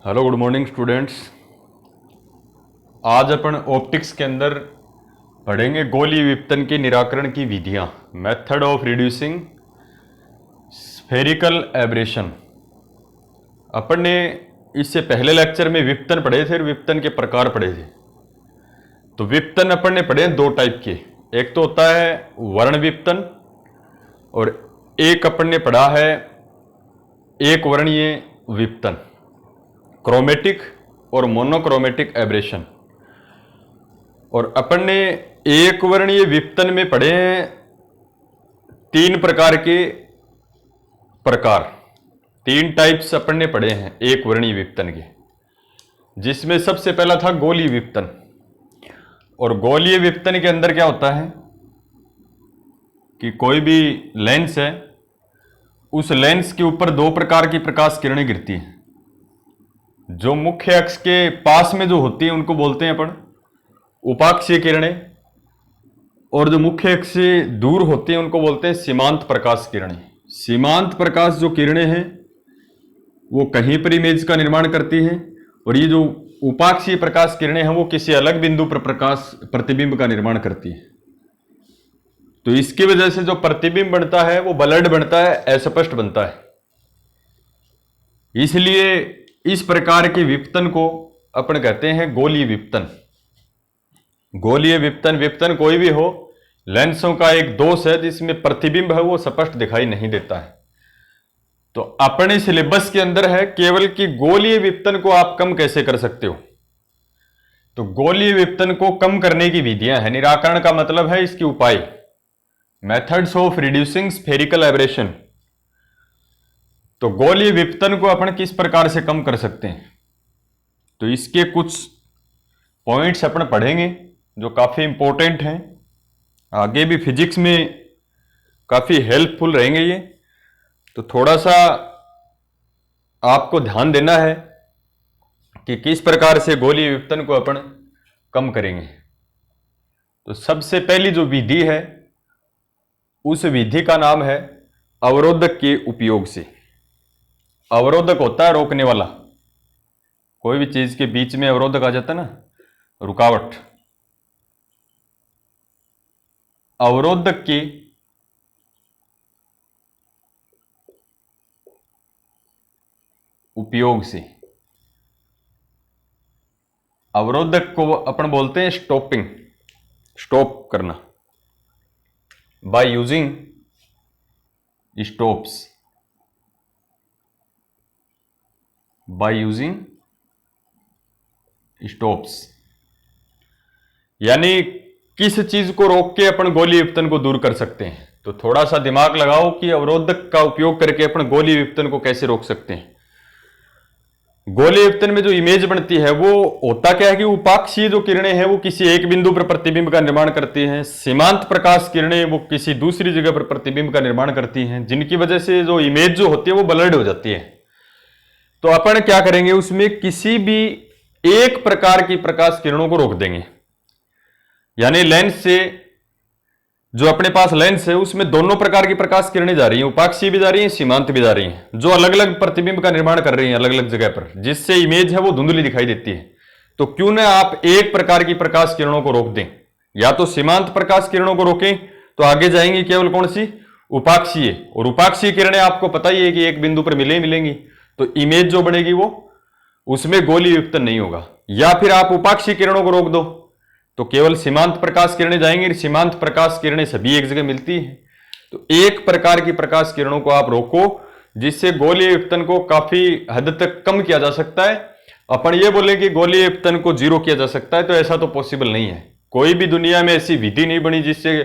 Hello good morning students. आज अपन optics के अंदर पढ़ेंगे गोलीय विपतन के निराकरण की विधियां, method of reducing spherical aberration. अपन ने इससे पहले लेक्चर में विपतन पढ़े थे और विपतन के प्रकार पढ़े थे। तो विपतन अपन ने पढ़े दो टाइप के, एक तो होता है वर्ण विपतन और एक अपन ने पढ़ा है एक वर्णीय विपतन, क्रोमेटिक और मोनोक्रोमेटिक एब्रेशन। और अपन ने एक वर्णीय विपतन में पढ़े हैं तीन प्रकार के प्रकार, तीन टाइप्स अपन ने पढ़े हैं एक वर्णीय विपतन के, जिसमें सबसे पहला था गोलीय विपतन। और गोलीय विपतन के अंदर क्या होता है कि कोई भी लेंस है, उस लेंस के ऊपर दो प्रकार की प्रकाश किरणें गिरती हैं। जो मुख्य अक्ष के पास में जो होती है उनको बोलते हैं अपन उपाक्षीय किरणें, और जो मुख्य अक्ष से दूर होती हैं उनको बोलते हैं सीमांत प्रकाश किरणें। सीमांत प्रकाश जो किरणें हैं वो कहीं पर इमेज का निर्माण करती हैं, और ये जो उपाक्षीय प्रकाश किरणें हैं वो किसी अलग बिंदु पर प्रकाश प्रतिबिंब का निर्माण करती हैं। तो इसकी वजह से जो प्रतिबिंब बनता है वो ब्लर्ड बनता है, अस्पष्ट बनता है। इसलिए इस प्रकार के विपतन को अपन कहते हैं गोलीय विपतन। गोलीय विपतन, विपतन कोई भी हो, लेंसों का एक दोष है जिसमें प्रतिबिंब है वो स्पष्ट दिखाई नहीं देता है। तो अपने सिलेबस के अंदर है केवल कि गोलीय विपतन को आप कम कैसे कर सकते हो। तो गोलीय विपतन को कम करने की विधियां हैं, निराकरण का मतलब है इसके उपाय, methods of reducing spherical aberration. तो गोलीय विपतन को अपन किस प्रकार से कम कर सकते हैं, तो इसके कुछ पॉइंट्स अपन पढ़ेंगे जो काफी इंपॉर्टेंट हैं, आगे भी फिजिक्स में काफी हेल्पफुल रहेंगे ये। तो थोड़ा सा आपको ध्यान देना है कि किस प्रकार से गोलीय विपतन को अपन कम करेंगे। तो सबसे पहली जो विधि है उस विधि का नाम है अवरोधक के उपयोग से। अवरोधक होता है रोकने वाला, कोई भी चीज के बीच में अवरोधक आ जाता है ना, रुकावट। अवरोधक के उपयोग से, अवरोधक को अपन बोलते हैं स्टॉपिंग, स्टॉप करना, by using stops, by using stops. यानी किस चीज को रोक के अपन गोलीय विपतन को दूर कर सकते हैं। तो थोड़ा सा दिमाग लगाओ कि अवरोधक का उपयोग करके अपन गोलीय विपतन को कैसे रोक सकते हैं। गोलीय विपतन में जो इमेज बनती है वो होता क्या है कि उपाक्षीय जो किरणें हैं वो किसी एक बिंदु पर प्रतिबिंब का निर्माण करती हैं, सीमांत प्रकाश किरणें वो किसी दूसरी जगह पर प्रतिबिंब का निर्माण करती हैं, जिनकी वजह से जो इमेज जो होती है वो ब्लर्ड हो जाती है। तो अपन क्या करेंगे, उसमें किसी भी एक प्रकार की प्रकाश किरणों को रोक देंगे। यानी लेंस से, जो अपने पास लेंस है उसमें दोनों प्रकार की प्रकाश किरणें जा रही हैं, उपाक्षीय भी जा रही हैं, सीमांत भी जा रही हैं, जो अलग अलग प्रतिबिंब का निर्माण कर रही हैं अलग अलग जगह पर, जिससे इमेज है वो धुंधली दिखाई देती है। तो क्यों ना आप एक प्रकार की प्रकाश किरणों को रोक दें, या तो सीमांत प्रकाश किरणों को रोकें तो आगे जाएंगी केवल कौन सी, उपाक्षीय। और उपाक्षीय किरणें आपको पता ही है कि एक बिंदु पर मिलेंगी, तो इमेज जो बनेगी वो उसमें गोलीय विपतन नहीं होगा। या फिर आप उपाक्षीय किरणों को रोक दो तो केवल सीमांत प्रकाश किरणें जाएंगी, सीमांत प्रकाश किरणें सभी एक जगह मिलती हैं। तो एक प्रकार की प्रकाश किरणों को आप रोको, जिससे गोलीय विपतन को काफी हद तक कम किया जा सकता है। अपन ये बोले कि गोलीय विपतन को जीरो किया जा सकता है, तो ऐसा तो पॉसिबल नहीं है। कोई भी दुनिया में ऐसी विधि नहीं बनी जिससे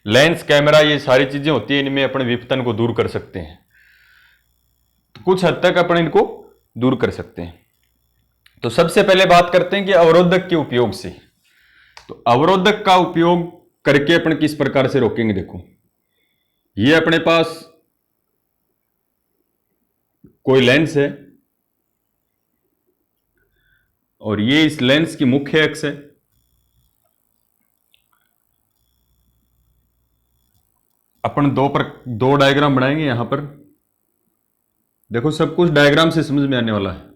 लेंस, कैमरा, ये सारी चीजें होती है, इनमें अपन विपतन को दूर कर सकते हैं। तो कुछ हद तक अपन इनको दूर कर सकते हैं। तो सबसे पहले बात करते हैं कि अवरोधक के उपयोग से। तो अवरोधक का उपयोग करके अपन किस प्रकार से रोकेंगे। देखो, ये अपने पास कोई लेंस है और ये इस लेंस की मुख्य अक्ष है। अपन दो डायग्राम बनाएंगे यहां पर। देखो, सब कुछ डायग्राम से समझ में आने वाला है।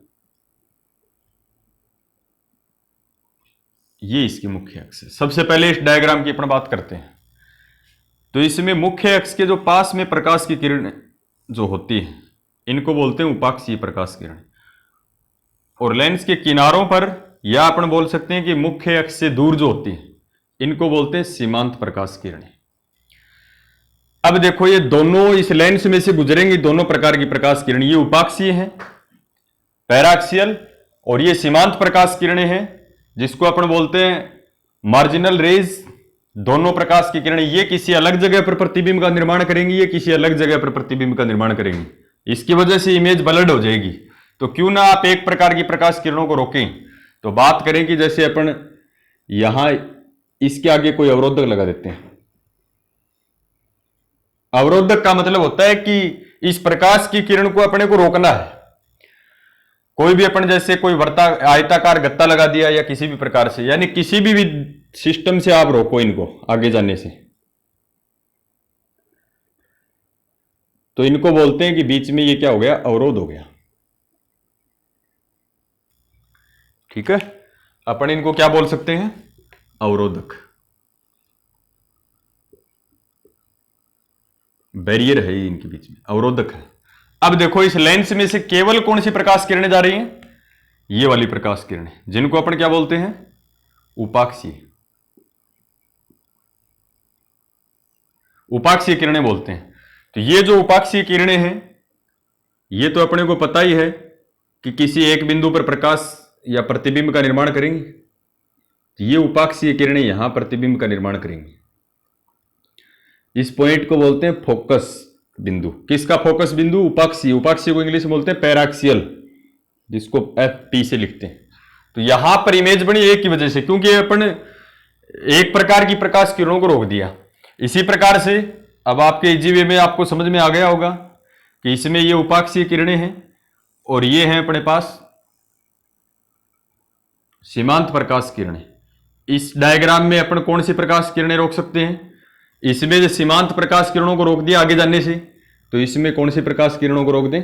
ये इसकी मुख्य अक्ष है। सबसे पहले इस डायग्राम की अपन बात करते हैं। तो इसमें मुख्य अक्ष के जो पास में प्रकाश की किरण जो होती है इनको बोलते हैं उपाक्षीय प्रकाश किरण, और लेंस के किनारों पर, या अपन बोल सकते हैं कि मुख्य अक्ष से दूर जो होती है इनको बोलते हैं सीमांत प्रकाश किरणें। अब देखो ये दोनों इस लेंस में से गुजरेंगी दोनों प्रकार की प्रकाश किरण, ये उपाक्षीय है पैराक्सियल, और ये सीमांत प्रकाश किरणें हैं जिसको अपन बोलते हैं मार्जिनल रेज। दोनों प्रकाश की किरणें ये किसी अलग जगह पर प्रतिबिंब का निर्माण करेंगी, ये किसी अलग जगह पर प्रतिबिंब का निर्माण करेंगी। इसकी वजह से इमेज ब्लर्ड हो जाएगी। तो क्यों ना आप एक प्रकार की प्रकाश किरणों को रोकें। तो बात करें कि जैसे अपन यहां इसके आगे कोई अवरोधक लगा देते हैं। अवरोधक का मतलब होता है कि इस प्रकाश की किरण को अपने को रोकना है। कोई भी अपन जैसे कोई आयताकार गत्ता लगा दिया या किसी भी प्रकार से, यानी किसी भी सिस्टम से आप रोको इनको आगे जाने से, तो इनको बोलते हैं कि बीच में ये क्या हो गया, अवरोध हो गया। ठीक है, अपन इनको क्या बोल सकते हैं, अवरोधक, बैरियर है ये इनके बीच में, अवरोधक है। अब देखो इस लेंस में से केवल कौन सी प्रकाश किरणें जा रही हैं, ये वाली प्रकाश किरणें, जिनको अपन क्या बोलते हैं, उपाक्षीय, उपाक्षीय किरणें बोलते हैं। तो ये जो उपाक्षीय किरणें हैं ये तो अपने को पता ही है कि किसी एक बिंदु पर प्रकाश या प्रतिबिंब का निर्माण करेंगी। तो ये उपाक्षीय किरणें यहां प्रतिबिंब का निर्माण करेंगी। इस पॉइंट को बोलते हैं फोकस बिंदु। किसका फोकस बिंदु, उपाक्षीय। उपाक्षीय को इंग्लिश में बोलते हैं पैराक्सियल, जिसको FP से लिखते हैं। तो यहां पर इमेज बनी एक की वजह से, क्योंकि अपन एक प्रकार की प्रकाश किरणों को रोक दिया। इसी प्रकार से अब आपके इजी में आपको समझ में आ गया होगा कि इसमें ये उपाक्षीय किरणें हैं और ये हैं अपने पास सीमांत प्रकाश किरणें। इस डायग्राम में अपन कौन सी प्रकाश किरणें रोक सकते हैं, इसमें जो सीमांत प्रकाश किरणों को रोक दिया आगे जाने से, तो इसमें कौन सी प्रकाश किरणों को रोक दें,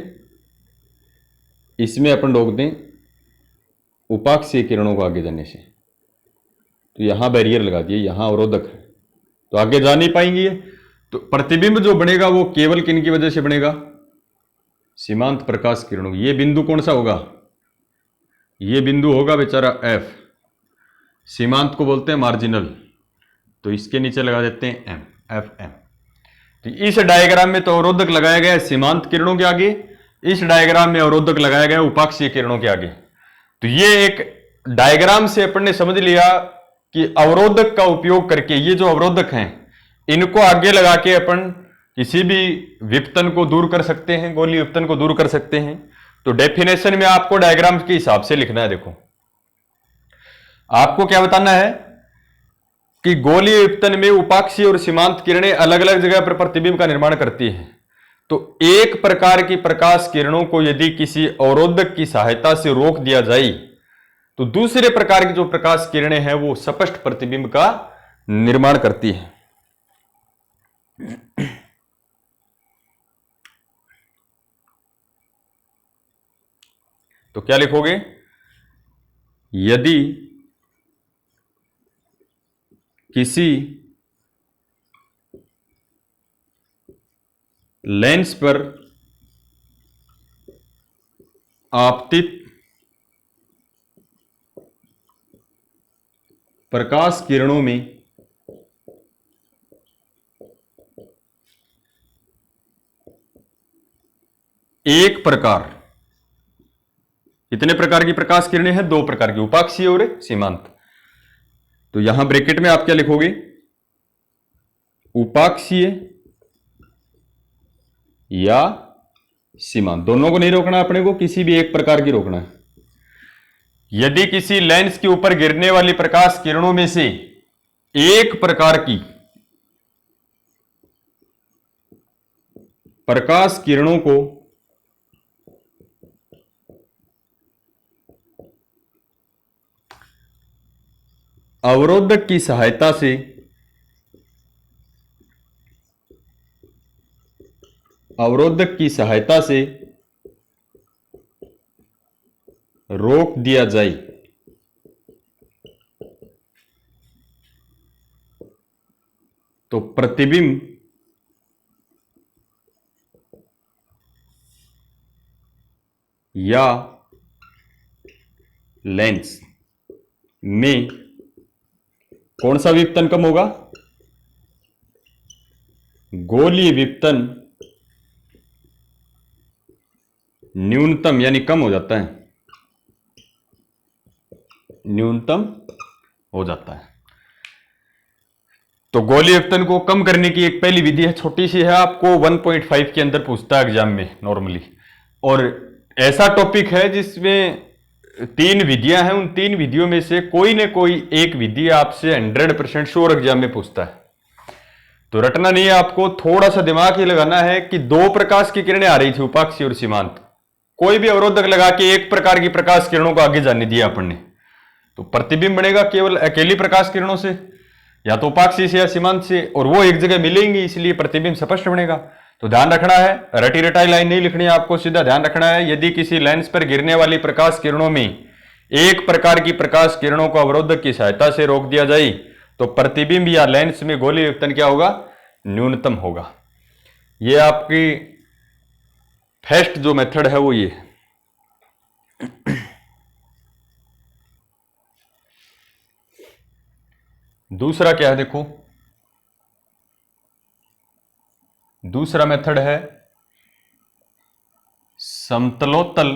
इसमें अपन रोक दें उपाक्षीय किरणों को आगे जाने से। तो यहां बैरियर लगा दिए, यहां अवरोधक है, तो आगे जा नहीं पाएंगे। तो प्रतिबिंब जो बनेगा वो केवल किन की वजह से बनेगा, सीमांत प्रकाश किरणों। ये बिंदु कौन सा होगा, ये बिंदु होगा बेचारा F, सीमांत को बोलते हैं मार्जिनल, तो इसके नीचे लगा देते हैं M, FM। तो इस डायग्राम में तो अवरोधक लगाया गया है सीमांत किरणों के आगे, इस डायग्राम में अवरोधक लगाया गया है उपाक्षीय किरणों के आगे। तो ये एक डायग्राम से अपन ने समझ लिया कि अवरोधक का उपयोग करके ये जो अवरोधक हैं इनको आगे लगा के अपन किसी भी विपतन को दूर कर सकते हैं, गोलीय विपतन को दूर कर सकते हैं। तो डेफिनेशन में आपको डायग्राम के हिसाब से लिखना है। देखो आपको क्या बताना है कि गोलीय विपतन में उपाक्षीय और सीमांत किरणें अलग अलग जगह पर प्रतिबिंब का निर्माण करती हैं। तो एक प्रकार की प्रकाश किरणों को यदि किसी अवरोधक की सहायता से रोक दिया जाए तो दूसरे प्रकार की जो प्रकाश किरणें हैं वो स्पष्ट प्रतिबिंब का निर्माण करती हैं। तो क्या लिखोगे, यदि किसी लेंस पर आपतित प्रकाश किरणों में एक प्रकार, कितने प्रकार की प्रकाश किरणें हैं, दो प्रकार की, उपाक्षीय और सीमांत। तो यहां ब्रैकेट में आप क्या लिखोगे, उपाक्षीय या सीमांत, दोनों को नहीं रोकना अपने को, किसी भी एक प्रकार की रोकना है। यदि किसी लेंस के ऊपर गिरने वाली प्रकाश किरणों में से एक प्रकार की प्रकाश किरणों को अवरोधक की सहायता से रोक दिया जाए तो प्रतिबिंब या लेंस में कौन सा विपतन कम होगा? गोलीय विपतन न्यूनतम यानी कम हो जाता है, न्यूनतम हो जाता है। तो गोलीय विपतन को कम करने की एक पहली विधि है, छोटी सी है, आपको 1.5 के अंदर पूछता है एग्जाम में नॉर्मली, और ऐसा टॉपिक है जिसमें 3 विधियां हैं। उन 3 विधियों में से कोई ना कोई एक विधि आपसे 100% श्योर एग्जाम में पूछता है। तो रटना नहीं है आपको, थोड़ा सा दिमाग ही लगाना है कि 2 प्रकाश की किरणें आ रही थी, उपाक्षी और सीमांत। कोई भी अवरोधक लगा के एक प्रकार की प्रकाश किरणों को आगे जाने दिया अपन ने, तो प्रतिबिंब बनेगा केवल अकेली प्रकाश किरणों से, या तो उपाक्षी से या सीमांत से, और वो एक जगह मिलेंगी, इसलिए प्रतिबिंब स्पष्ट बनेगा। तो ध्यान रखना है, रटी रटाई लाइन नहीं लिखनी है आपको, सीधा ध्यान रखना है, यदि किसी लेंस पर गिरने वाली प्रकाश किरणों में एक प्रकार की प्रकाश किरणों को अवरोधक की सहायता से रोक दिया जाए तो प्रतिबिंब या लेंस में गोलीय विपतन क्या होगा? न्यूनतम होगा। यह आपकी फर्स्ट जो मेथड है वो ये है। दूसरा क्या है देखो, दूसरा मेथड है समतलोत्तल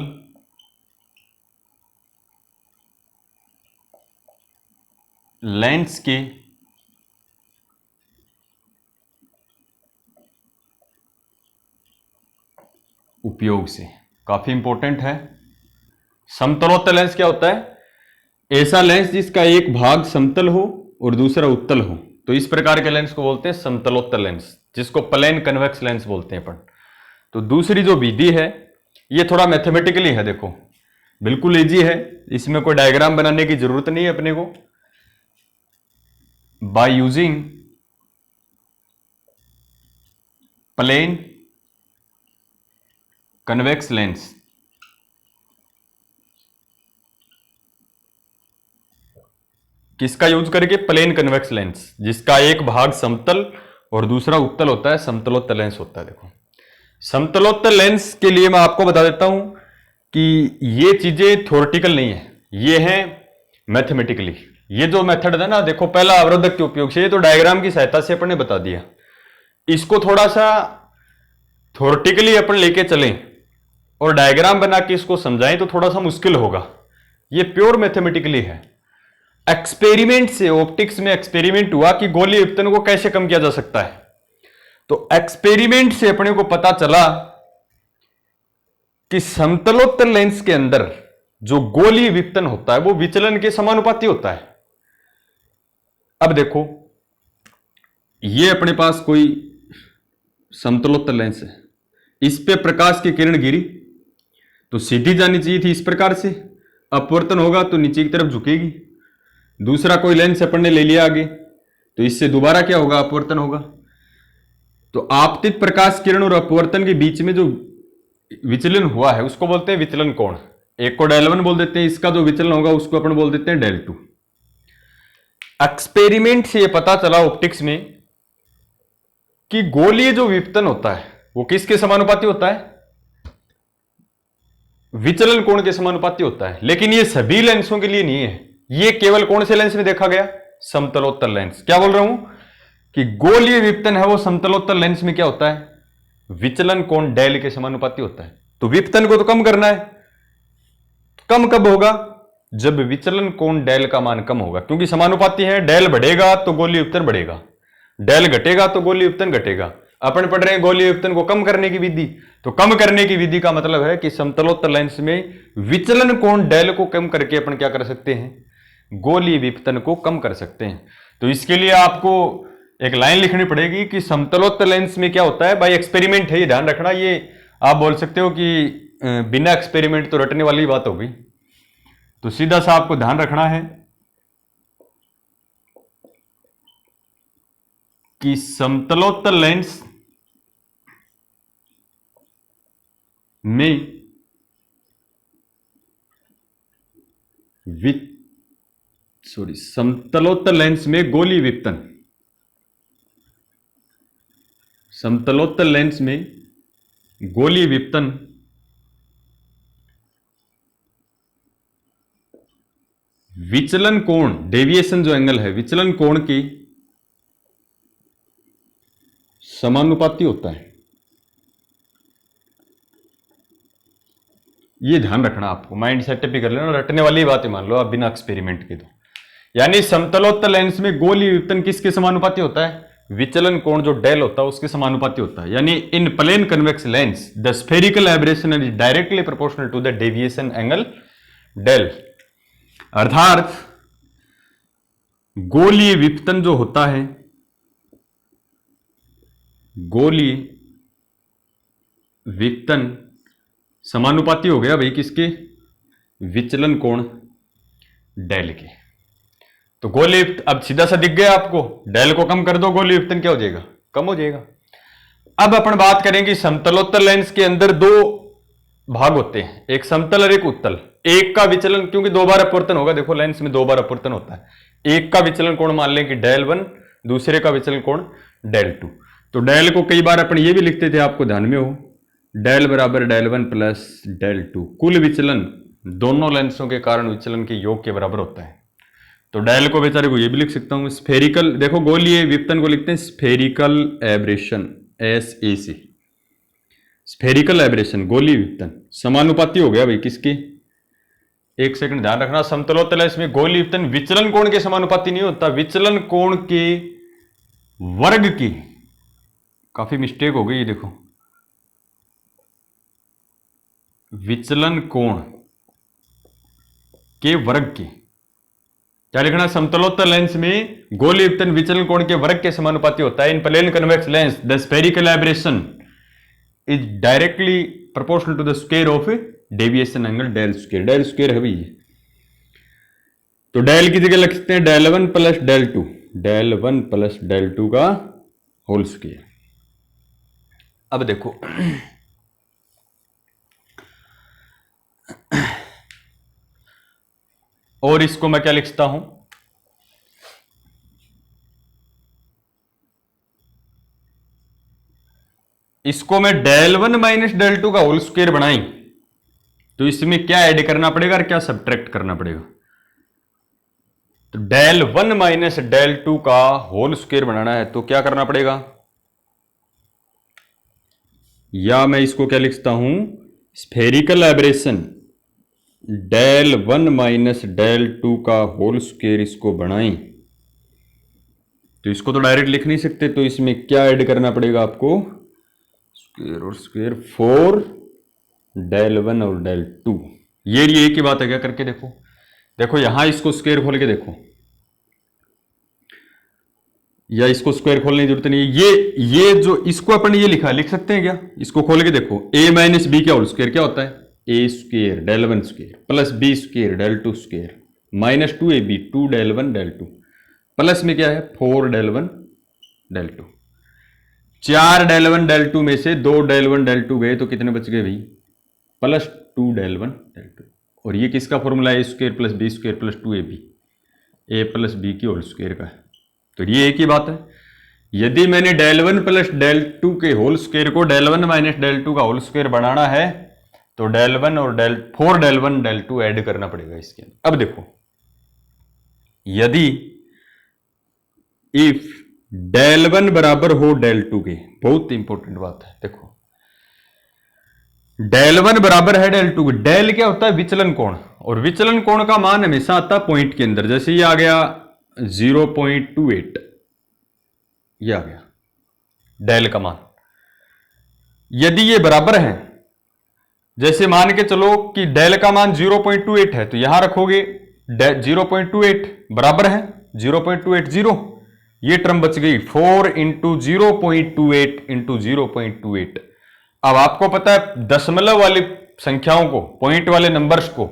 लेंस के उपयोग से। काफी इंपॉर्टेंट है। समतलोत्तल लेंस क्या होता है? ऐसा लेंस जिसका एक भाग समतल हो और दूसरा उत्तल हो, तो इस प्रकार के लेंस को बोलते हैं समतलोत्तल लेंस, जिसको प्लेन कन्वेक्स लेंस बोलते हैं अपन। तो दूसरी जो विधि है ये थोड़ा मैथमेटिकली है, देखो बिल्कुल इजी है, इसमें कोई डायग्राम बनाने की जरूरत नहीं है अपने को। By using plane convex lens, किसका यूज करके? प्लेन कन्वेक्स लेंस, जिसका एक भाग समतल और दूसरा उत्तल होता है, समतलोत्तल लेंस होता है। देखो समतलोत्तल लेंस के लिए मैं आपको बता देता हूं कि ये चीजें थ्योरेटिकल नहीं है, ये है मैथमेटिकली। ये जो मेथड है ना, देखो पहला अवरोधक के उपयोग से, ये तो डायग्राम की सहायता से अपन ने बता दिया। इसको थोड़ा सा थ्योरेटिकली अपन लेके चलें और डायग्राम बना के इसको समझाएं तो थोड़ा सा मुश्किल होगा। ये प्योर मैथमेटिकली है। एक्सपेरिमेंट से, ऑप्टिक्स में एक्सपेरिमेंट हुआ कि गोलीय विपतन को कैसे कम किया जा सकता है, तो एक्सपेरिमेंट से अपने को पता चला कि समतलोत्तल लेंस के अंदर जो गोलीय विपतन होता है वो विचलन के समानुपाती होता है। अब देखो ये अपने पास कोई समतलोत्तल लेंस है, इस पे प्रकाश की किरण गिरी तो सीधी जानी चाहिए थी इस प्रकार से, अपवर्तन होगा तो नीचे की तरफ झुकेगी। दूसरा कोई लेंस अपन ने ले लिया आगे, तो इससे दोबारा क्या होगा? अपवर्तन होगा। तो आपतित प्रकाश किरण और अपवर्तन के बीच में जो विचलन हुआ है उसको बोलते हैं विचलन कोण। एक को डेल 1 बोल देते हैं, इसका जो विचलन होगा उसको अपन बोल देते हैं डेल 2। एक्सपेरिमेंट से यह पता चला ऑप्टिक्स में कि गोलीय जो विपतन होता है वो किसके समानुपाती होता है? विचलन कोण के समानुपाती होता है। लेकिन ये सभी लेंसों के लिए नहीं है, ये केवल कौन से लेंस में देखा गया? समतलोत्तल लेंस। क्या बोल रहा हूं कि गोलीय विपतन है वो समतलोत्तल लेंस में क्या होता है? विचलन कोण डेल के समानुपाती होता है। तो विपतन को तो कम करना है, कम कब होगा? जब विचलन कोण डेल का मान कम होगा, क्योंकि समानुपाती है। डेल बढ़ेगा तो गोलीय विपतन बढ़ेगा, डेल घटेगा तो गोलीय विपतन घटेगा। अपन पढ़ रहे हैं गोलीय विपतन को कम करने की विधि, तो कम करने की विधि का मतलब है कि समतलोत्तल लेंस में विचलन कोण डेल को कम करके अपन क्या कर सकते हैं? गोलीय विपतन को कम कर सकते हैं। तो इसके लिए आपको एक लाइन लिखनी पड़ेगी कि समतलोत्तल लेंस में क्या होता है। बाय एक्सपेरिमेंट है, ये ध्यान रखना। ये आप बोल सकते हो कि बिना एक्सपेरिमेंट तो रटने वाली बात होगी, तो सीधा सा आपको ध्यान रखना है कि समतलोत्तल लेंस में समतलोत्तल लेंस में गोलीय विपतन समतलोत्तल लेंस में गोलीय विपतन विचलन कोण, डेविएशन जो एंगल है, विचलन कोण की समानुपाती होता है। ये ध्यान रखना आपको, माइंड सेटअप ही कर लेना, रटने वाली बात ही मान लो आप बिना एक्सपेरिमेंट के। तो यानी समतलोत्तल लेंस में गोलीय विपतन किसके समानुपाती होता है? विचलन कोण जो डेल होता है उसके समानुपाती होता है। यानी in plane convex lens the spherical aberration is directly proportional to the deviation angle del. अर्थात गोलीय विपतन जो होता है, गोलीय विपतन समानुपाती हो गया भाई किसके? विचलन कोण डेल के। तो गोलीय अब सीधा सा दिख गया आपको, डेल को कम कर दो, गोलीय विपतन क्या हो जाएगा? कम हो जाएगा। अब अपन बात करेंगे समतलोत्तल लेंस के अंदर दो भाग होते हैं, एक समतल और एक उत्तल। एक का विचलन, क्योंकि दो बार अपवर्तन होगा, देखो लेंस में दो बार अपवर्तन होता है। एक का विचलन कोण मान लें कि डेल 1, दूसरे का विचलन कोण डेल 2। तो डेल को कई बार अपन ये भी लिखते थे, आपको ध्यान में हो, डेल बराबर डेल 1 प्लस डेल 2। कुल विचलन दोनों लेंसों के कारण विचलन के योग के बराबर होता है। तो डेल को बेचारे को ये भी लिख सकता हूं स्फेरिकल, देखो गोलीय विपतन को लिखते हैं spherical aberration, SAC, spherical aberration गोलीय विपतन समानुपाती हो गया भाई किसके? एक सेकंड ध्यान रखना, समतलोत्तल लेंस में गोलीय विपतन विचलन कोण के समानुपाती नहीं होता, विचलन कोण के वर्ग की। काफी मिस्टेक हो गई, देखो विचलन कोण के वर्ग की। क्या लिखना? समतलोत्तल लेंस में गोलीय विपतन विचलन कोण के वर्ग के समानुपाती होता है। In plane convex lens the spherical aberration is directly proportional to the square of deviation angle del square. Del square है भाई, तो डेल की जगह लिख सकते हैं del 1 plus del 2, del 1 plus del 2 का होल स्क्वायर। अब देखो और इसको मैं क्या लिखता हूं? इसको मैं डेल 1 माइनस डेल 2 का होल स्क्वायर बनाई, तो इसमें क्या ऐड करना पड़ेगा और क्या सब्ट्रैक्ट करना पड़ेगा? तो डेल 1 माइनस डेल 2 का होल स्क्वायर बनाना है तो क्या करना पड़ेगा? या मैं इसको क्या लिखता हूं? Spherical aberration del 1 minus del 2 का होल स्क्वायर इसको बनाएं, तो इसको तो डायरेक्ट लिख नहीं सकते, तो इसमें क्या ऐड करना पड़ेगा आपको? स्क्वायर और स्क्वायर 4 डेल 1 और डेल 2। ये एक ही बात है क्या? करके देखो, देखो यहां इसको स्क्वायर खोल के देखो, या इसको स्क्वायर खोलने की जरूरत नहीं है। ये जो इसको अपन ये लिख सकते हैं क्या? इसको खोल के देखो, a माइनस बी का होल स्क्वायर क्या होता है? a square del 1 square plus b square del 2 square minus 2ab 2 del 1 del 2 plus में क्या है? 4 डेल 1 डेल 2। 4 डेल 1 डेल 2 में से 2 डेल 1 डेल 2 गए तो कितने बच गए भाई? Plus 2 del 1 del 2। और ये किसका फॉर्मूला है? a square plus b square plus 2ab, a plus b की होल स्क्वायर का है। तो ये एक ही बात है। यदि मैंने डेल 1 प्लस डेल 2 के होल स्क्वायर को डेल 1 माइनस डेल 2 का होल स्क्वायर बनाना है तो डेल 1 और डेल 4 डेल 1 डेल 2 ऐड करना पड़ेगा इसके अंदर। अब देखो, यदि इफ डेल 1 बराबर हो डेल 2 के, बहुत इंपॉर्टेंट बात है, देखो डेल 1 बराबर है डेल 2 के, डेल क्या होता है? विचलन कोण, और विचलन कोण का मान हमेशा आता है पॉइंट के अंदर। जैसे ये आ गया 0.28, ये आ गया डेल का मान। यदि ये बराबर है, जैसे मान के चलो कि डेल का मान 0.28 है, तो यहां रखोगे 0.28 बराबर है 0.280, ये टर्म बच गई 4 इंटू 0.28 इंटू 0.28। अब आपको पता है दशमलव वाली संख्याओं को, पॉइंट वाले नंबर्स को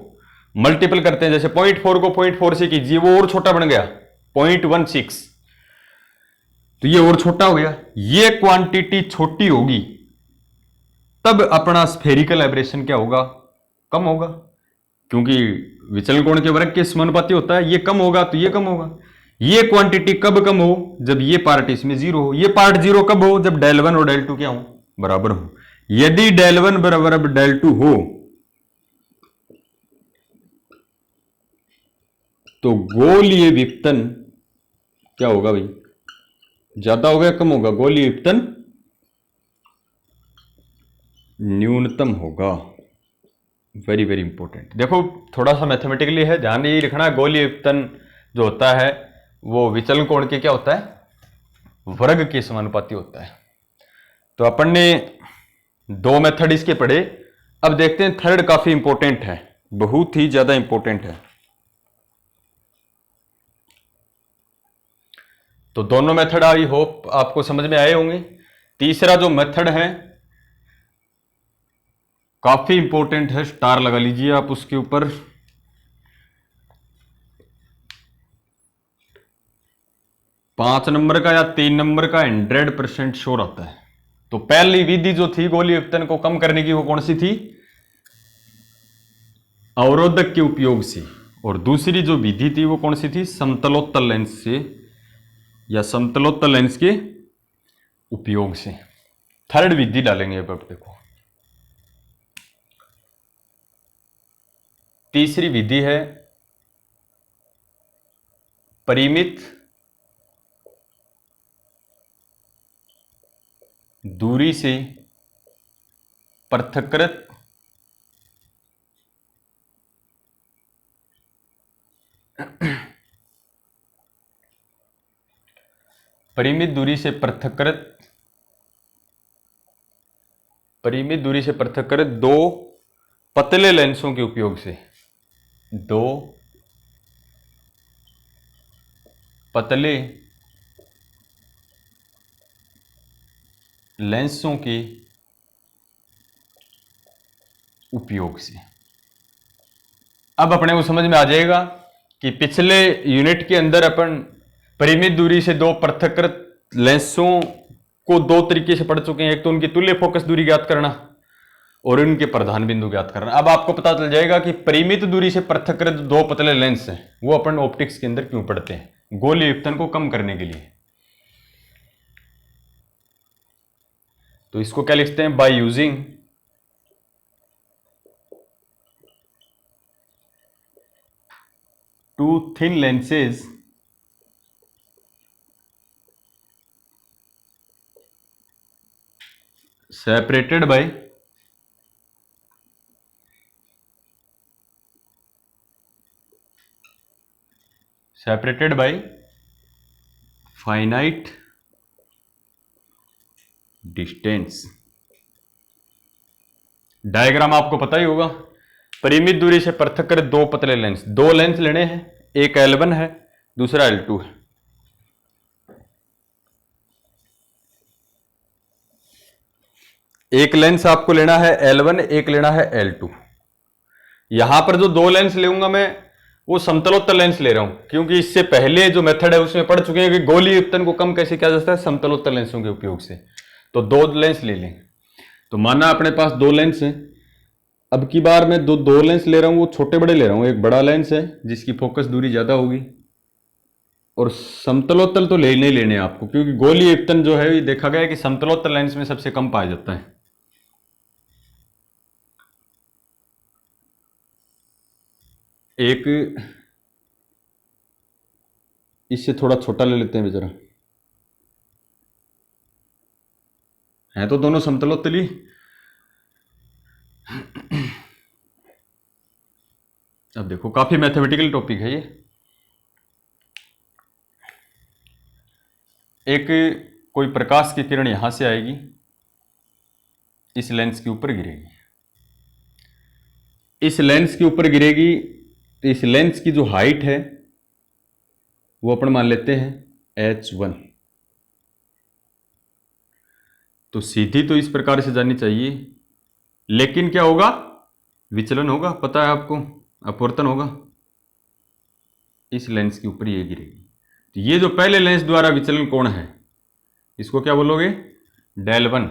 मल्टीपल करते हैं, जैसे 0.4 को 0.4 से कीजिए, वो और छोटा बन गया 0.16, तो ये और छोटा हो गया। ये क्वांटिटी छोटी होगी तब अपना स्फेरिकल एब्रेशन क्या होगा? कम होगा, क्योंकि विचलन कोण के वर्ग के समानुपाती होता है। ये कम होगा तो ये कम होगा। ये क्वांटिटी कब कम हो, जब ये पार्ट इसमें जीरो हो। ये पार्ट जीरो कब हो, जब डेल वन और डेल टू क्या हो, बराबर हो। यदि डेल वन बराबर अब डेल टू हो तो गोलीय विपतन क्या होगा भाई, ज्यादा होगा या कम होगा, गोलीय विपतन न्यूनतम होगा। Very very important. देखो थोड़ा सा मैथमेटिकली है, ध्यान ये लिखना, गोलीय विपतन जो होता है वो विचलन कोण के क्या होता है, वर्ग के समानुपाती होता है। तो अपन ने दो मेथड इसके पढ़े। अब देखते हैं थर्ड, काफी इंपॉर्टेंट है, बहुत ही ज्यादा इंपॉर्टेंट है। तो दोनों मेथड आई होप आपको समझ में आए होंगे। तीसरा जो मेथड है काफी इंपॉर्टेंट है, स्टार लगा लीजिए आप उसके ऊपर। पांच नंबर का या 3 नंबर का 100% श्योर आता है। तो पहली विधि जो थी गोलीय विपतन को कम करने की, वो कौन सी थी, अवरोधक के उपयोग से। और दूसरी जो विधि थी वो कौन सी थी, समतलोत्तल लेंस से या समतलोत्तल लेंस के उपयोग से। थर्ड विधि डालेंगे अब देखो। तीसरी विधि है परिमित दूरी से पृथक्कृत परिमित दूरी से पृथक्कृत दो पतले लेंसों के उपयोग से, दो पतले लेंसों के उपयोग से। अब अपने को समझ में आ जाएगा कि पिछले यूनिट के अंदर अपन परिमित दूरी से दो पृथक्कृत लेंसों को दो तरीके से पढ़ चुके हैं। एक तो उनकी तुल्य फोकस दूरी ज्ञात करना और उनके प्रधान बिंदु ज्ञात करना। अब आपको पता चल जाएगा कि परिमित दूरी से पृथक्कृत दो पतले लेंस हैं, वो अपन ऑप्टिक्स के अंदर क्यों पढ़ते हैं, गोलीय विपतन को कम करने के लिए। तो इसको क्या लिखते हैं, by using two thin lenses separated by finite distance। Diagram आपको पता ही होगा। परिमित दूरी से पृथक्कृत दो पतले लेंस, दो लेंस लेने हैं, एक L1 है दूसरा L2 है। एक लेंस आपको लेना है L1, एक लेना है L2। यहां पर जो दो लेंस लेऊंगा मैं वो समतलोत्तर लेंस ले रहा हूं, क्योंकि इससे पहले जो मेथड है उसमें पढ़ चुके हैं कि गोलीय विपतन को कम कैसे किया जाता है, समतलोत्तर लेंसों के उपयोग से। तो दो लेंस ले लें। तो माना अपने पास दो लेंस हैं, अब की बार मैं दो लेंस ले रहा हूं, वो छोटे बड़े ले रहा हूं। एक बड़ा लेंस है जिसकी फोकस दूरी ज्यादा होगी, और समतलोत्तल तो ले नहीं लेने आपको, क्योंकि गोलीय विपतन जो है ये देखा गया है कि समतलोत्तर लेंस में सबसे कम पाया जाता है। एक इससे थोड़ा छोटा ले लेते हैं बेचारा, है तो दोनों समतलोत्तल ही। अब देखो काफी मैथमेटिकल टॉपिक है ये। एक कोई प्रकाश की किरण यहां से आएगी, इस लेंस के ऊपर गिरेगी, इस लेंस के ऊपर गिरेगी, तो इस लेंस की जो हाइट है वो अपन मान लेते हैं h1। तो सीधी तो इस प्रकार से जानी चाहिए, लेकिन क्या होगा, विचलन होगा, पता है आपको, अपवर्तन होगा। इस लेंस के ऊपर ये गिरेगी, तो ये जो पहले लेंस द्वारा विचलन कोण है इसको क्या बोलोगे, डेल वन।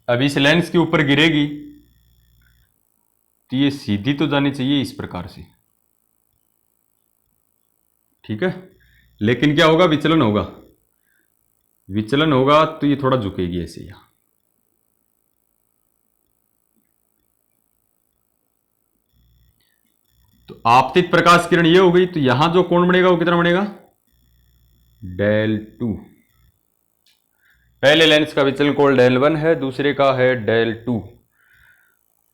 अब इस लेंस के ऊपर गिरेगी तो ये सीधी तो जानी चाहिए इस प्रकार से, ठीक है। लेकिन क्या होगा, विचलन होगा, विचलन होगा तो ये थोड़ा झुकेगी ऐसे यहां। तो आपतित प्रकाश किरण ये हो गई, तो यहां जो कोण बनेगा वो कितना बनेगा, डेल 2। पहले लेंस का विचलन कोण डेल 1 है, दूसरे का है डेल 2।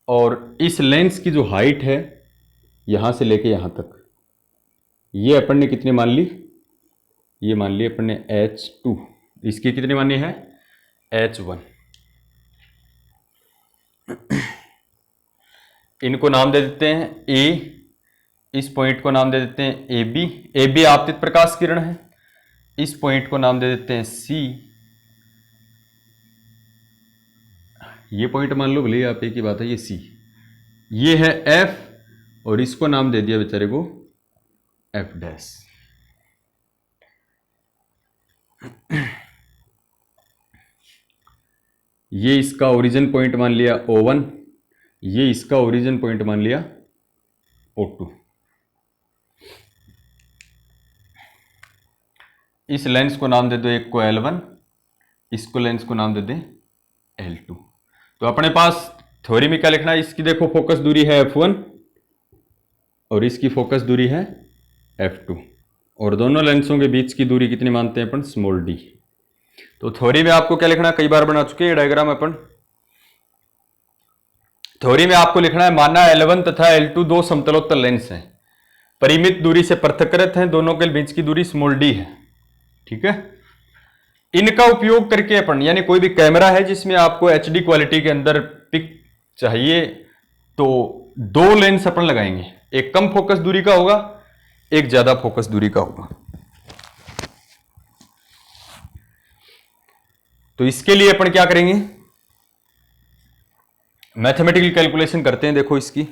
और इस लेंस की जो हाइट है यहां से लेके यहां तक, ये अपन ने कितनी मान ली, ये मान ली अपन ने h2, इसकी कितनी मानी है, h1। इनको नाम दे देते हैं a, इस पॉइंट को नाम दे देते हैं AB, AB आपतित प्रकाश किरण है। इस पॉइंट को नाम दे देते हैं C, ये पॉइंट मान लो भले आप एक ही बात है, ये C, ये है F, और इसको नाम दे दिया बेचारे को F डैश। ये इसका ओरिजिन पॉइंट मान लिया O1, ये इसका ओरिजिन पॉइंट मान लिया O2। इस लेंस को नाम दे दो, एक को L1, इसको लेंस को नाम दे दें L2। तो अपने पास थ्योरी में क्या लिखना है, इसकी देखो फोकस दूरी है F1 और इसकी फोकस दूरी है F2, और दोनों लेंसों के बीच की दूरी कितनी मानते हैं अपन, स्मॉल d। तो थ्योरी में आपको क्या लिखना है, कई बार बना चुके हैं डायग्राम अपन। थ्योरी में आपको लिखना है, माना L1 तथा L2 दो समतलोत्तर लेंस हैं, परिमित दूरी से पृथक्कृत हैं, दोनों के बीच की दूरी स्मॉल d है, ठीक है। इनका उपयोग करके अपन, यानी कोई भी कैमरा है जिसमें आपको HD क्वालिटी के अंदर पिक चाहिए, तो दो लेंस अपन लगाएंगे, एक कम फोकस दूरी का होगा, एक ज्यादा फोकस दूरी का होगा। तो इसके लिए अपन क्या करेंगे, मैथमेटिकल कैलकुलेशन करते हैं। देखो इसकी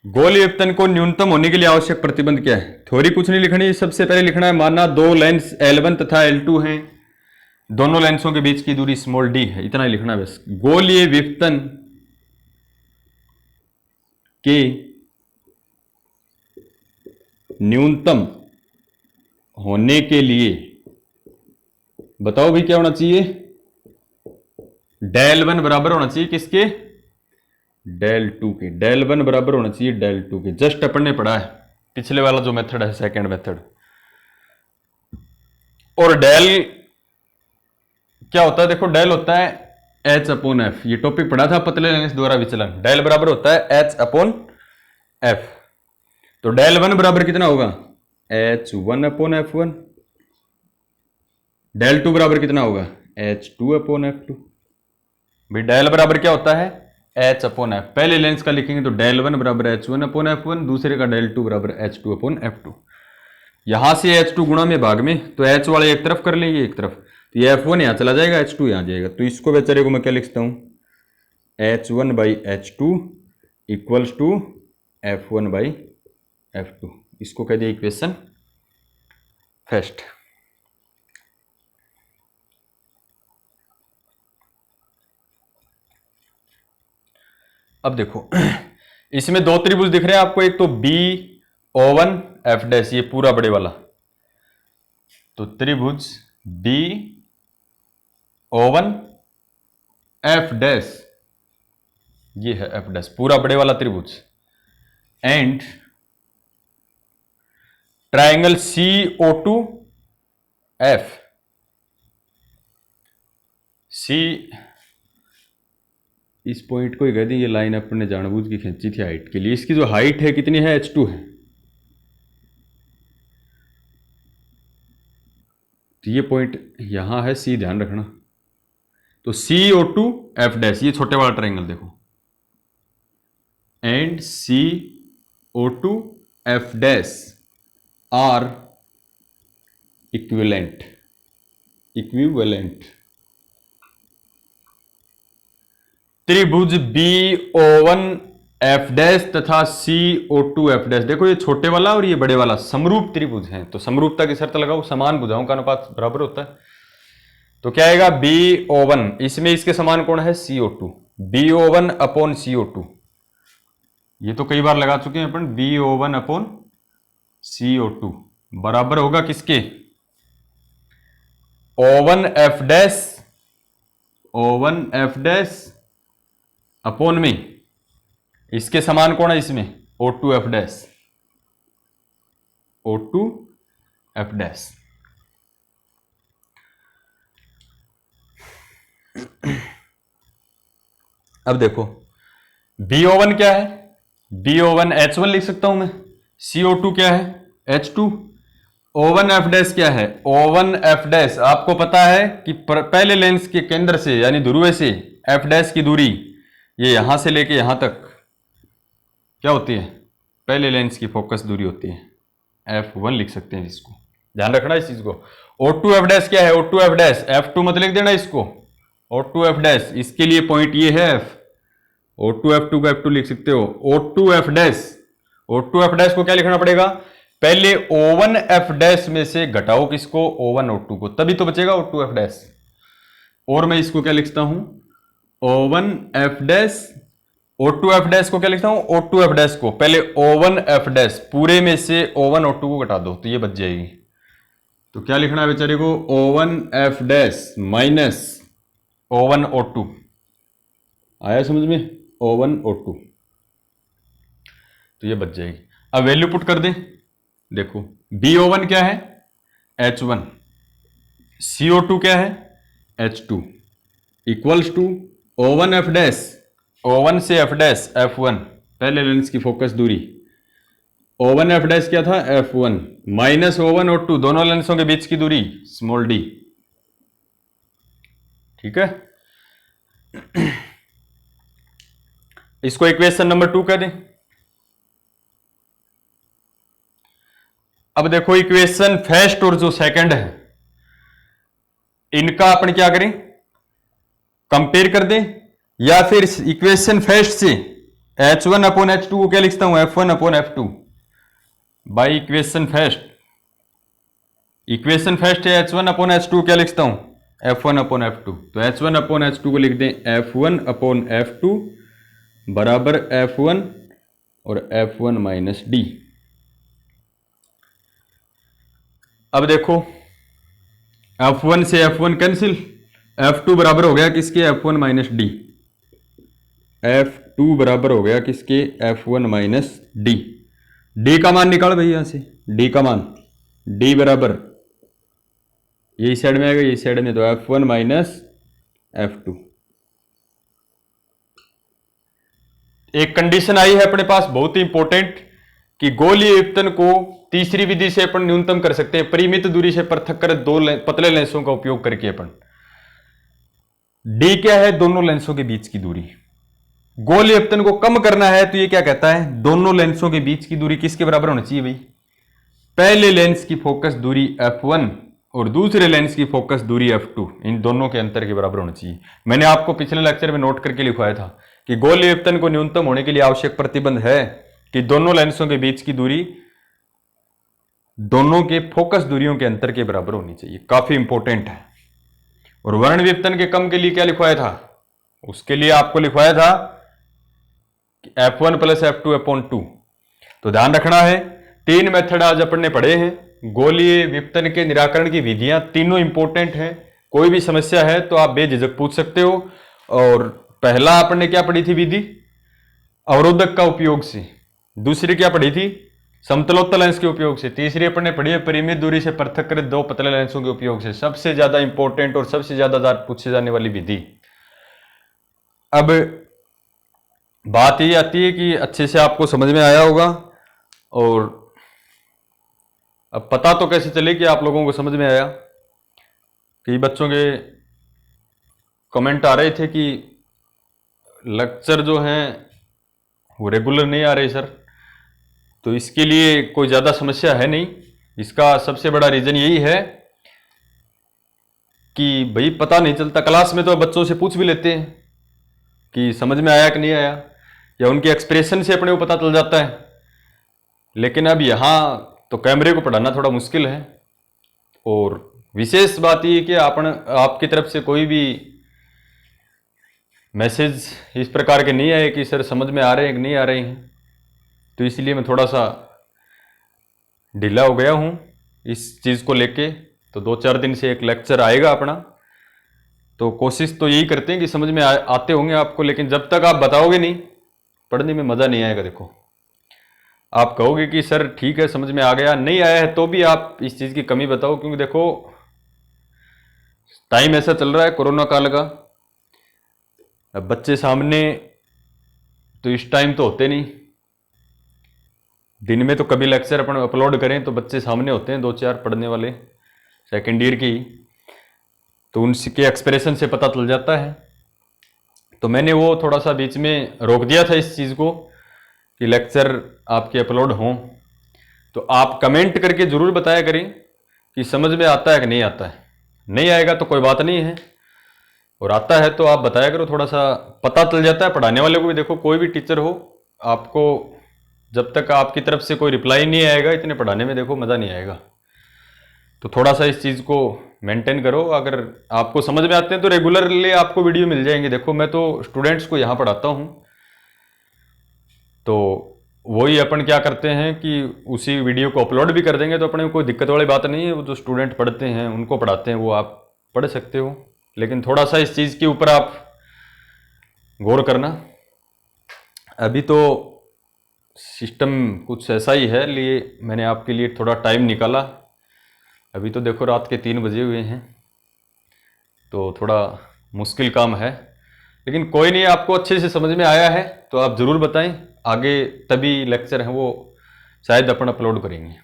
गोलीय विपतन को न्यूनतम होने के लिए आवश्यक प्रतिबंध क्या है, थ्योरी कुछ नहीं लिखनी, सबसे पहले लिखना है, माना दो लेंस L1 तथा L2 हैं, दोनों लेंसों के बीच की दूरी स्मॉल d है, इतना ही लिखना है बस। गोलीय विपतन के न्यूनतम होने के लिए बताओ भी क्या होना चाहिए, डेल 1 बराबर होना चाहिए किसके, डेल 2 के। डेल 1 बराबर होना चाहिए डेल 2 के, जस्ट अपन ने पढ़ा है पिछले वाला जो मेथड है, सेकंड मेथड। और डेल क्या होता है, देखो डेल होता है H अपॉन F, ये टॉपिक पढ़ा था पतले लेंस द्वारा विचलन। डेल बराबर होता है H अपॉन F, तो डेल 1 बराबर कितना होगा, H1 अपॉन F1। डेल 2 बराबर कितना होगा, H2 अपॉन F2। भाई डेल बराबर क्या होता है, H अपॉन F। पहले लेंस का लिखेंगे तो डेल 1 बराबर H1 अपॉन F1, दूसरे का डेल 2 बराबर H2 अपॉन F2। यहां से H2 गुणा में भाग में, तो H वाले एक तरफ कर लेंगे एक तरफ, तो ये F1 यहां चला जाएगा, H2 यहां जाएगा, तो इसको बेचारे को मैं क्या लिखता हूं, H1 by H2 equals to F1 by F2। इसको कह दिया इक्वेशन फर्स्ट। अब देखो इसमें दो त्रिभुज दिख रहे हैं आपको, एक तो BO1 F डैश, ये पूरा बड़े वाला, तो त्रिभुज BO1 F डैश, ये है F डैश पूरा बड़े वाला त्रिभुज, and triangle CO2 F। C इस पॉइंट को ही कह दी, ये लाइन अपन ने जानबूझ के खींची थी हाइट के लिए। इसकी जो हाइट है कितनी है, H2 है, तो ये पॉइंट यहां है C, ध्यान रखना। तो CO2 F डैश, ये छोटे वाला ट्रायंगल देखो, and CO2 F dash are equivalent. त्रिभुज BO1 F डैश तथा CO2 F डैश, देखो ये छोटे वाला और ये बड़े वाला समरूप त्रिभुज हैं, तो समरूपता की शर्त लगाओ, समान भुजाओं का अनुपात बराबर होता है, तो क्या आएगा BO1, इसमें इसके समान कोण है CO2, BO1 अपॉन CO2, ये तो कई बार लगा चुके हैं अपन, BO1 अपॉन CO2 बराबर होगा किसके, O1F dash, O1F dash upon में इसके समान कौन है इसमें, O2F डैश, O2F डैश। अब देखो BO1 क्या है, BO1 H1 लिख सकता हूं मैं, CO2 क्या है H2, O1F डैश क्या है, O1F डैश आपको पता है कि पहले लेंस के केंद्र से यानी ध्रुव से F डैश की दूरी ये यहां से लेके यहां तक क्या होती है, पहले लेंस की फोकस दूरी होती है, F1 लिख सकते हैं इसको, ध्यान रखना इस चीज को। O2F डैश क्या है, O2F डैश F2 मत लिख देना इसको, O2F डैश इसके लिए पॉइंट ये है F, O2F2 को F2 लिख सकते हो, O2F डैश, O2F डैश को क्या लिखना पड़ेगा, पहले O1F डैश में से घटाओ किसको, O1 O2 को, तभी तो बचेगा O2F डैश। और मैं इसको क्या लिखता हूं, O1F डैश, O2F डैश को क्या लिखता हूं, O2F डैश को पहले O1F डैश पूरे में से O1 O2 को घटा दो तो ये बच जाएगी। तो क्या लिखना है बेचारे को, O1F dash minus O1 O2, आया समझ में, O1 O2, तो ये बच जाएगी। अब वैल्यू पुट कर दें, देखो BO1 क्या है H1, CO2 क्या है H2, equals to O1F dash, O1 से F डैश F1 पहले लेंस की फोकस दूरी, O1F डैश क्या था F1 माइनस O1 O2 दोनों लेंसों के बीच की दूरी स्मॉल d, ठीक है। इसको इक्वेशन नंबर 2 कह दें। अब देखो इक्वेशन फर्स्ट और जो सेकंड है इनका अपन क्या करें, कंपेयर कर दें, या फिर इक्वेशन फर्स्ट से H1 अपॉन H2 को क्या लिखता हूं, F1 upon F2 by equation first, equation first है H1 अपॉन H2 क्या लिखता हूं, F1 अपॉन F2, तो H1 अपॉन H2 को लिख दें F1 अपॉन F2 बराबर F1 और F1 माइनस D। अब देखो F1 से F1 कैंसिल, F2 बराबर हो गया किसके, F1 माइनस D, F2 बराबर हो गया किसके, F1 माइनस D, D का मान निकाल भाई यहां से, D का मान, D बराबर यही साइड में आएगा यही साइड में, तो F1 माइनस F2। एक कंडीशन आई है अपने पास बहुत ही इंपॉर्टेंट कि गोलीय विपतन को तीसरी विधि से अपन न्यूनतम कर सकते हैं, परिमित दूरी से पृथक कर दो पतले लेंसों का उपयोग करके। अपन D क्या है, दोनों लेंसों के बीच की दूरी, गोलीय विपतन को कम करना है तो ये क्या कहता है, दोनों लेंसों के बीच की दूरी किसके बराबर होनी चाहिए भाई, पहले लेंस की फोकस दूरी F1 और दूसरे लेंस की फोकस दूरी F2, इन दोनों के अंतर के बराबर होना चाहिए। मैंने आपको पिछले लेक्चर में नोट करके लिखवाया था कि गोलीय विपतन को न्यूनतम होने के लिए आवश्यक प्रतिबंध है कि दोनों लेंसों के बीच की दूरी दोनों के फोकस दूरियों के अंतर के बराबर होनी चाहिए, काफी इंपॉर्टेंट है। और वर्ण विपतन के कम के लिए क्या लिखवाया था, उसके लिए आपको लिखवाया था कि F1 प्लस F2 अपॉन 2। तो ध्यान रखना है, तीन मेथड आज अपन ने पढ़े हैं, गोलीय विपतन के निराकरण की विधियां तीनों इंपॉर्टेंट हैं, कोई भी समस्या है तो आप बेझिझक पूछ सकते हो। और पहला अपन ने क्या पढ़ी थी विधि, अवरोधक का उपयोग से, दूसरी क्या पढ़ी थी, समतलोत्तल लेंस के उपयोग से, तीसरी अपन ने पढ़ी है परिमित दूरी से पृथक करे दो पतले लेंसों के उपयोग से। सबसे ज्यादा इंपॉर्टेंट और सबसे ज्यादा पूछे जाने वाली विधि। अब बात ये आती है कि अच्छे से आपको समझ में आया होगा, और अब पता तो कैसे चले कि आप लोगों को समझ में आया। कई बच्चों के कमेंट आ रहे थे कि लेक्चर जो हैं वो रेगुलर नहीं आ रहे सर, तो इसके लिए कोई ज़्यादा समस्या है नहीं। इसका सबसे बड़ा रीज़न यही है कि भाई पता नहीं चलता, क्लास में तो बच्चों से पूछ भी लेते हैं कि समझ में आया कि नहीं आया, या उनके एक्सप्रेशन से अपने को पता चल जाता है, लेकिन अब यहाँ तो कैमरे को पढ़ाना थोड़ा मुश्किल है। और विशेष बात ये कि आपकी तरफ से कोई भी मैसेज इस प्रकार के नहीं आए कि सर समझ में आ रहे हैं कि नहीं आ रहे हैं, तो इसलिए मैं थोड़ा सा ढीला हो गया हूँ इस चीज़ को लेके। तो 2-4 दिन से एक लेक्चर आएगा अपना, तो कोशिश तो यही करते हैं कि समझ में आते होंगे आपको, लेकिन जब तक आप बताओगे नहीं पढ़ने में मज़ा नहीं आएगा। देखो आप कहोगे कि सर ठीक है समझ में आ गया, नहीं आया है तो भी आप इस चीज़ की कमी बताओ, क्योंकि देखो टाइम ऐसा चल रहा है कोरोना काल का। अब बच्चे सामने तो इस टाइम तो होते नहीं, दिन में तो कभी लेक्चर अपन अपलोड करें तो बच्चे सामने होते हैं 2-4 पढ़ने वाले सेकेंड ईयर की, तो उनके एक्सप्रेशन से पता चल जाता है। तो मैंने वो थोड़ा सा बीच में रोक दिया था इस चीज़ को कि लेक्चर आपके अपलोड हों। तो आप कमेंट करके ज़रूर बताया करें कि समझ में आता है कि नहीं आता है। नहीं आएगा तो कोई बात नहीं है, और आता है तो आप बताया करो, थोड़ा सा पता चल जाता है पढ़ाने वाले को भी। देखो कोई भी टीचर हो, आपको जब तक आपकी तरफ से कोई रिप्लाई नहीं आएगा इतने पढ़ाने में देखो मज़ा नहीं आएगा। तो थोड़ा सा इस चीज़ को मेंटेन करो। अगर आपको समझ में आते हैं तो रेगुलरली आपको वीडियो मिल जाएंगे। देखो मैं तो स्टूडेंट्स को यहाँ पढ़ाता हूँ, तो वही अपन क्या करते हैं कि उसी वीडियो को अपलोड भी कर देंगे, तो अपने को कोई दिक्कत वाली बात नहीं है। वो जो स्टूडेंट पढ़ते हैं उनको पढ़ाते हैं, वो आप पढ़ सकते हो, लेकिन थोड़ा सा इस चीज़ के ऊपर आप गौर करना। अभी तो सिस्टम कुछ ऐसा ही है, लिए मैंने आपके लिए थोड़ा टाइम निकाला। अभी तो देखो रात के 3 बजे हुए हैं, तो थोड़ा मुश्किल काम है, लेकिन कोई नहीं, आपको अच्छे से समझ में आया है तो आप ज़रूर बताएं। आगे तभी लेक्चर हैं वो शायद अपन अपलोड करेंगे।